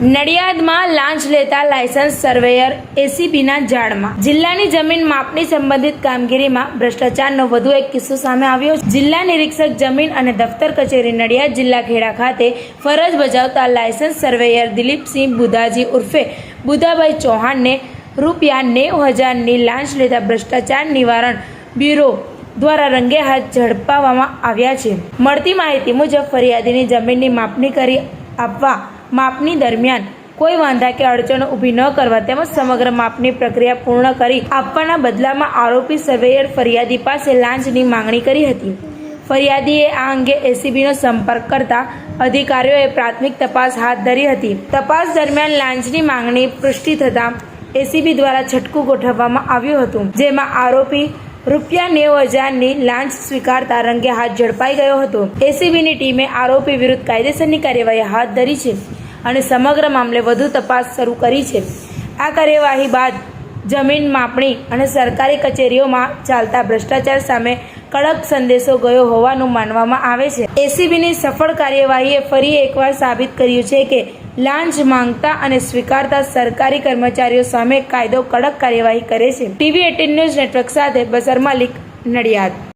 નડિયાદમાં લાંચ લેતા licence surveyor એસીબીના જાળમાં। જિલ્લાની જમીન માપણી સંબંધિત કામગીરીમાં ભ્રષ્ટાચારનો વધુ એક કિસ્સો સામે આવ્યો છે। જિલ્લા નિરીક્ષક જમીન અને દફતર કચેરી નડિયાદ જિલ્લા ખેડા ખાતે ફરજ બજાવતા લાયસન્સ સર્વેયર દિલીપસિંહ બુધાજી ઉર્ફે બુધાભાઈ ચૌહાણને ₹90,000ની લાંચ લેતા ભ્રષ્ટાચાર નિવારણ બ્યુરો દ્વારા રંગે હાથ ઝડપવામાં આવ્યા છે। મળતી માહિતી મુજબ ફરિયાદીની જમીનની માપણી કરી આપવા માપણી દરમિયાન કોઈ વાંધા કે અડચણો ઊભી ન કરવા તેમજ સમગ્ર માપની પ્રક્રિયા પૂર્ણ કરી આપવાના બદલામાં આરોપી સર્વેયર ફરિયાદી પાસે લાંચની માંગણી કરી હતી। ફરિયાદીએ આ અંગે એસીબીનો સંપર્ક કરતા અધિકારીઓએ પ્રાથમિક તપાસ હાથ ધરી હતી। તપાસ દરમિયાન લાંચની માંગણી પુષ્ટિ થતાં એસીબી દ્વારા છટકું ગોઠવવામાં આવ્યું હતું, જેમાં આરોપી ₹90,000ની લાંચ સ્વીકારતા રંગે હાથ ઝડપાઈ ગયો હતો। એસીબીની ટીમે આરોપી વિરુદ્ધ કાયદેસરની કાર્યવાહી હાથ ધરી છે અને સમગ્ર મામલે વધુ તપાસ શરૂ કરી છે। આ કાર્યવાહી બાદ જમીન માપણી અને સરકારી કચેરીઓમાં ચાલતા ભ્રષ્ટાચાર સામે કડક સંદેશો ગયો હોવાનું માનવામાં આવે છે। એસીબીની સફળ કાર્યવાહીએ ફરી એકવાર સાબિત કર્યું છે કે લાંચ માંગતા અને સ્વીકારતા સરકારી કર્મચારીઓ સામે કાયદો કડક કાર્યવાહી કરે છે। TV18 ન્યૂઝ નેટવર્ક સાથે બસર મલિક, નડિયાદ।